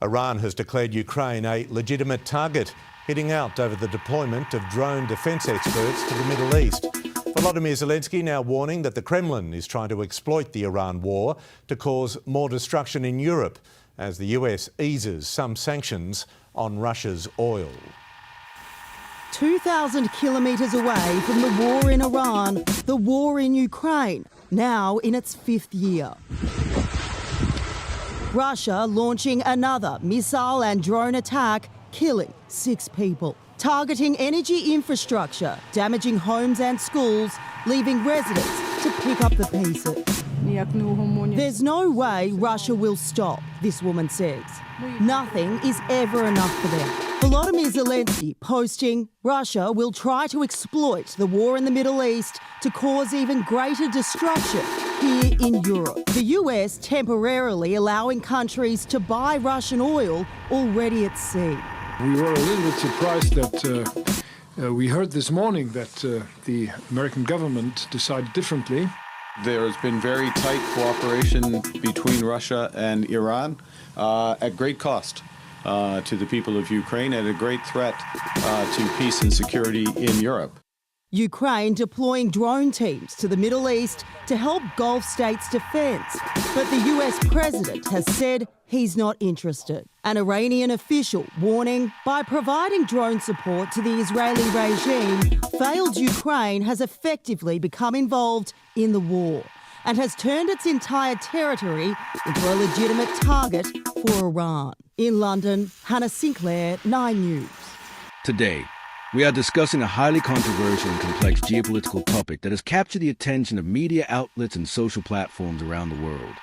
Iran has declared Ukraine a legitimate target, hitting out over the deployment of drone defence experts to the Middle East. Volodymyr Zelensky now warning that the Kremlin is trying to exploit the Iran war to cause more destruction in Europe as the US eases some sanctions on Russia's oil. 2,000 kilometres away from the war in Iran, the war in Ukraine, now in its 5th year. Russia launching another missile and drone attack, killing 6 people, targeting energy infrastructure, damaging homes and schools, leaving residents to pick up the pieces. There's no way Russia will stop, this woman says. Nothing is ever enough for them. Volodymyr Zelensky posting, Russia will try to exploit the war in the Middle East to cause even greater destruction here in Europe. The US temporarily allowing countries to buy Russian oil already at sea. We were a little bit surprised that we heard this morning that the American government decided differently. There has been very tight cooperation between Russia and Iran at great cost to the people of Ukraine and a great threat to peace and security in Europe. Ukraine deploying drone teams to the Middle East to help Gulf states' defence. But the US president has said he's not interested. An Iranian official warning by providing drone support to the Israeli regime, failed Ukraine has effectively become involved in the war and has turned its entire territory into a legitimate target for Iran. In London, Hannah Sinclair, 9 News. Today, we are discussing a highly controversial and complex geopolitical topic that has captured the attention of media outlets and social platforms around the world.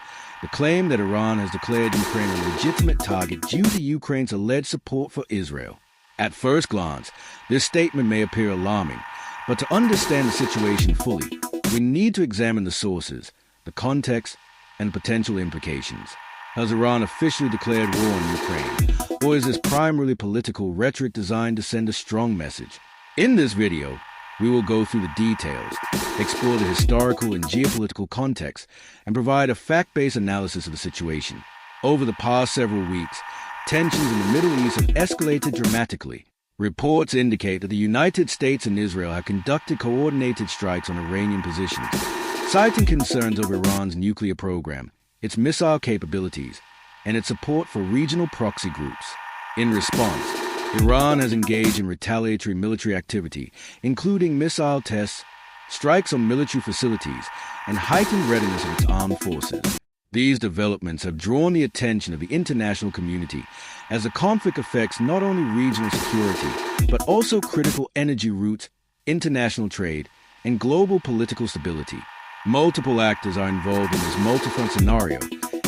The claim that Iran has declared Ukraine a legitimate target due to Ukraine's alleged support for Israel. At first glance, this statement may appear alarming, but to understand the situation fully, we need to examine the sources, the context, and potential implications. Has Iran officially declared war on Ukraine? Or is this primarily political rhetoric designed to send a strong message? In this video, we will go through the details, explore the historical and geopolitical context, and provide a fact-based analysis of the situation. Over the past several weeks, tensions in the Middle East have escalated dramatically. Reports indicate that the United States and Israel have conducted coordinated strikes on Iranian positions, citing concerns over Iran's nuclear program, its missile capabilities, and its support for regional proxy groups. In response, Iran has engaged in retaliatory military activity, including missile tests, strikes on military facilities, and heightened readiness of its armed forces. These developments have drawn the attention of the international community as the conflict affects not only regional security, but also critical energy routes, international trade, and global political stability. Multiple actors are involved in this multi-front scenario,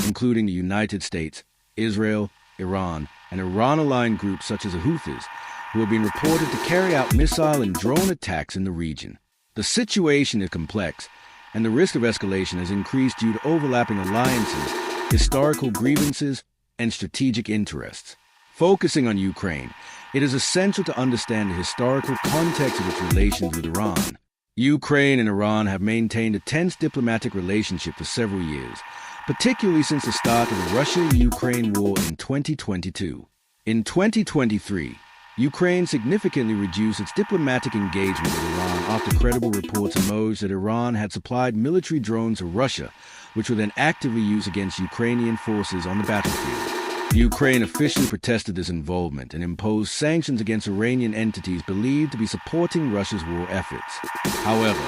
including the United States, Israel, Iran, and Iran-aligned groups such as the Houthis, who have been reported to carry out missile and drone attacks in the region. The situation is complex, and the risk of escalation has increased due to overlapping alliances, historical grievances, and strategic interests. Focusing on Ukraine, it is essential to understand the historical context of its relations with Iran. Ukraine and Iran have maintained a tense diplomatic relationship for several years, particularly since the start of the Russia-Ukraine war in 2022. In 2023, Ukraine significantly reduced its diplomatic engagement with Iran after credible reports emerged that Iran had supplied military drones to Russia, which were then actively used against Ukrainian forces on the battlefield. Ukraine officially protested this involvement and imposed sanctions against Iranian entities believed to be supporting Russia's war efforts. However,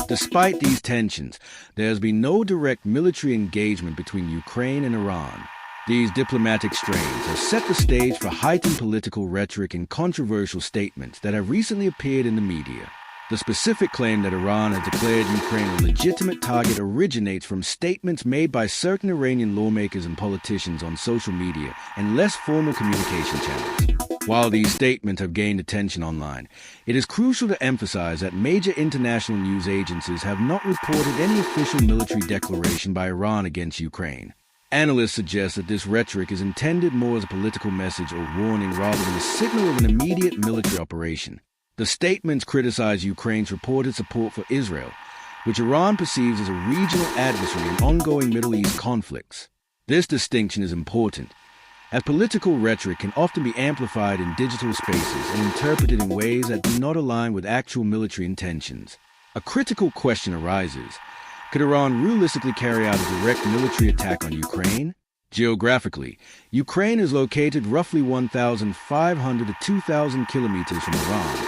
despite these tensions, there has been no direct military engagement between Ukraine and Iran. These diplomatic strains have set the stage for heightened political rhetoric and controversial statements that have recently appeared in the media. The specific claim that Iran has declared Ukraine a legitimate target originates from statements made by certain Iranian lawmakers and politicians on social media and less formal communication channels. While these statements have gained attention online, it is crucial to emphasize that major international news agencies have not reported any official military declaration by Iran against Ukraine. Analysts suggest that this rhetoric is intended more as a political message or warning rather than a signal of an immediate military operation. The statements criticize Ukraine's reported support for Israel, which Iran perceives as a regional adversary in ongoing Middle East conflicts. This distinction is important, as political rhetoric can often be amplified in digital spaces and interpreted in ways that do not align with actual military intentions. A critical question arises. Could Iran realistically carry out a direct military attack on Ukraine? Geographically, Ukraine is located roughly 1,500 to 2,000 kilometers from Iran,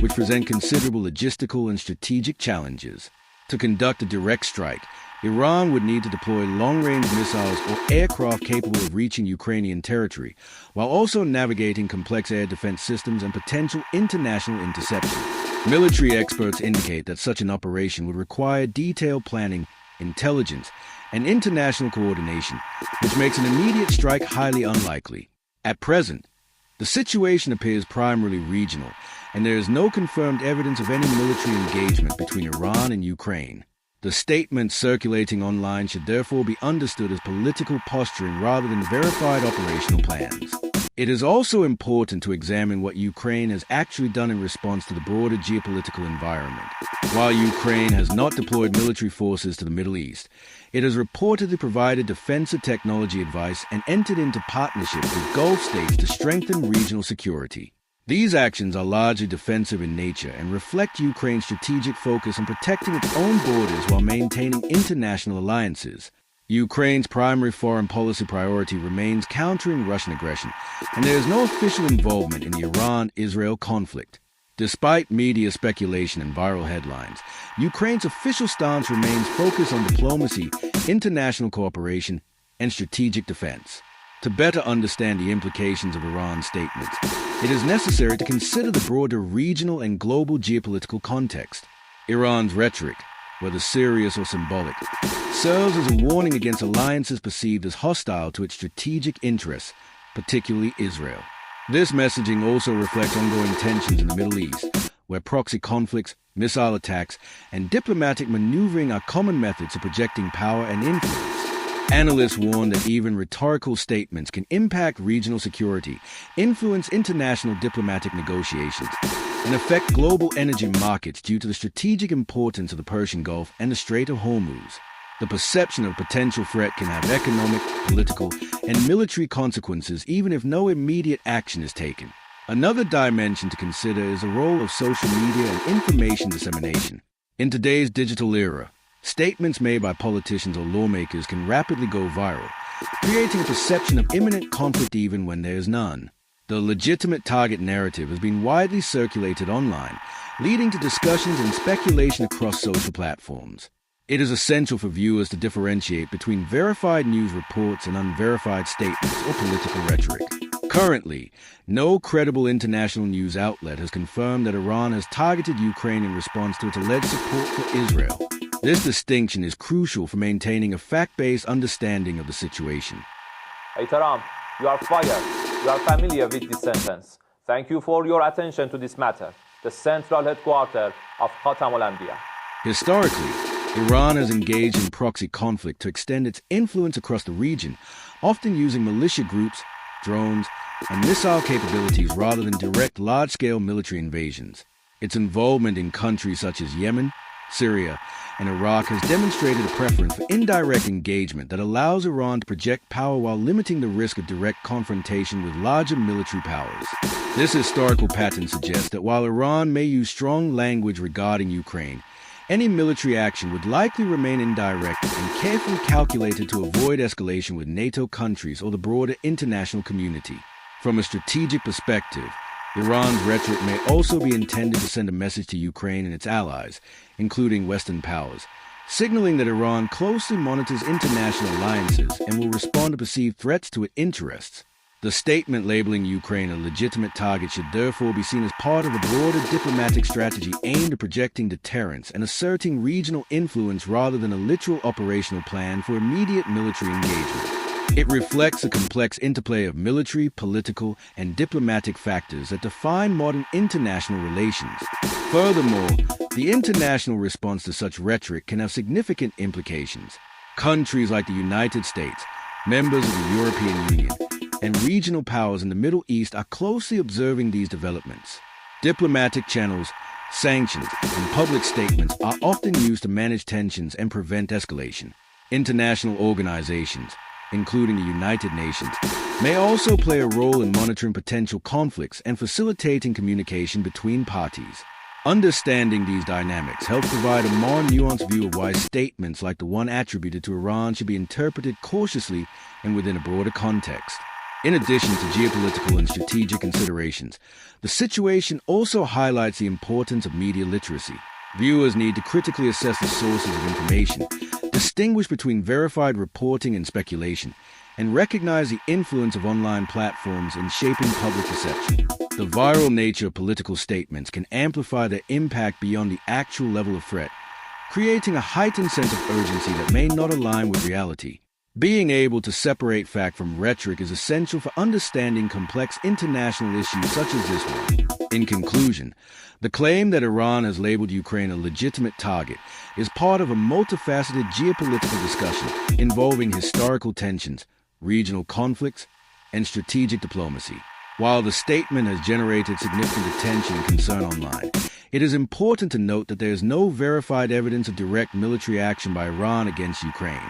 which present considerable logistical and strategic challenges. To conduct a direct strike, Iran would need to deploy long-range missiles or aircraft capable of reaching Ukrainian territory, while also navigating complex air defense systems and potential international interception. Military experts indicate that such an operation would require detailed planning, intelligence, and international coordination, which makes an immediate strike highly unlikely. At present, the situation appears primarily regional, and there is no confirmed evidence of any military engagement between Iran and Ukraine. The statements circulating online should therefore be understood as political posturing rather than verified operational plans. It is also important to examine what Ukraine has actually done in response to the broader geopolitical environment. While Ukraine has not deployed military forces to the Middle East, it has reportedly provided defensive technology advice and entered into partnerships with Gulf states to strengthen regional security. These actions are largely defensive in nature and reflect Ukraine's strategic focus on protecting its own borders while maintaining international alliances. Ukraine's primary foreign policy priority remains countering Russian aggression, and there is no official involvement in the Iran-Israel conflict. Despite media speculation and viral headlines, Ukraine's official stance remains focused on diplomacy, international cooperation, and strategic defense. To better understand the implications of Iran's statements, it is necessary to consider the broader regional and global geopolitical context. Iran's rhetoric, whether serious or symbolic, serves as a warning against alliances perceived as hostile to its strategic interests, particularly Israel. This messaging also reflects ongoing tensions in the Middle East, where proxy conflicts, missile attacks, and diplomatic maneuvering are common methods of projecting power and influence. Analysts warn that even rhetorical statements can impact regional security, influence international diplomatic negotiations, and affect global energy markets due to the strategic importance of the Persian Gulf and the Strait of Hormuz. The perception of potential threat can have economic, political, and military consequences even if no immediate action is taken. Another dimension to consider is the role of social media and information dissemination. In today's digital era, statements made by politicians or lawmakers can rapidly go viral, creating a perception of imminent conflict even when there is none. The legitimate target narrative has been widely circulated online, leading to discussions and speculation across social platforms. It is essential for viewers to differentiate between verified news reports and unverified statements or political rhetoric. Currently, no credible international news outlet has confirmed that Iran has targeted Ukraine in response to its alleged support for Israel. This distinction is crucial for maintaining a fact-based understanding of the situation. Hey Trump, you are fired. You are familiar with this sentence. Thank you for your attention to this matter. The central headquarters of Khatam al-Anbiya. Historically, Iran has engaged in proxy conflict to extend its influence across the region, often using militia groups, drones, and missile capabilities rather than direct large-scale military invasions. Its involvement in countries such as Yemen, Syria, and Iraq has demonstrated a preference for indirect engagement that allows Iran to project power while limiting the risk of direct confrontation with larger military powers. This historical pattern suggests that while Iran may use strong language regarding Ukraine, any military action would likely remain indirect and carefully calculated to avoid escalation with NATO countries or the broader international community. From a strategic perspective, Iran's rhetoric may also be intended to send a message to Ukraine and its allies, including Western powers, signaling that Iran closely monitors international alliances and will respond to perceived threats to its interests. The statement labeling Ukraine a legitimate target should therefore be seen as part of a broader diplomatic strategy aimed at projecting deterrence and asserting regional influence rather than a literal operational plan for immediate military engagement. It reflects a complex interplay of military, political, and diplomatic factors that define modern international relations. Furthermore, the international response to such rhetoric can have significant implications. Countries like the United States, members of the European Union, and regional powers in the Middle East are closely observing these developments. Diplomatic channels, sanctions, and public statements are often used to manage tensions and prevent escalation. International organizations, including the United Nations, may also play a role in monitoring potential conflicts and facilitating communication between parties. Understanding these dynamics helps provide a more nuanced view of why statements like the one attributed to Iran should be interpreted cautiously and within a broader context. In addition to geopolitical and strategic considerations, the situation also highlights the importance of media literacy. Viewers need to critically assess the sources of information, distinguish between verified reporting and speculation, and recognize the influence of online platforms in shaping public perception. The viral nature of political statements can amplify their impact beyond the actual level of threat, creating a heightened sense of urgency that may not align with reality. Being able to separate fact from rhetoric is essential for understanding complex international issues such as this one. In conclusion, the claim that Iran has labeled Ukraine a legitimate target is part of a multifaceted geopolitical discussion involving historical tensions, regional conflicts, and strategic diplomacy. While the statement has generated significant attention and concern online, it is important to note that there is no verified evidence of direct military action by Iran against Ukraine.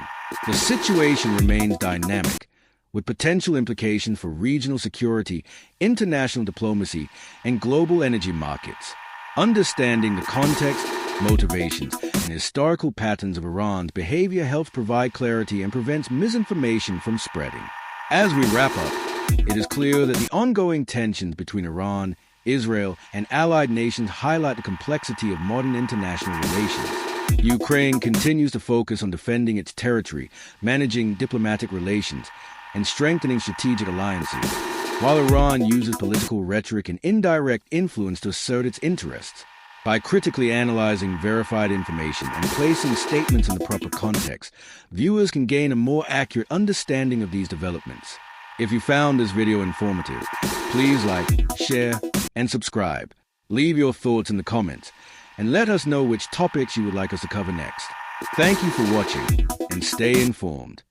The situation remains dynamic, with potential implications for regional security, international diplomacy, and global energy markets. Understanding the context, motivations, and historical patterns of Iran's behavior helps provide clarity and prevents misinformation from spreading. As we wrap up, it is clear that the ongoing tensions between Iran, Israel, and allied nations highlight the complexity of modern international relations. Ukraine continues to focus on defending its territory, managing diplomatic relations, and strengthening strategic alliances, while Iran uses political rhetoric and indirect influence to assert its interests. By critically analyzing verified information and placing statements in the proper context, viewers can gain a more accurate understanding of these developments. If you found this video informative, please like, share, and subscribe. Leave your thoughts in the comments, and let us know which topics you would like us to cover next. Thank you for watching, and stay informed.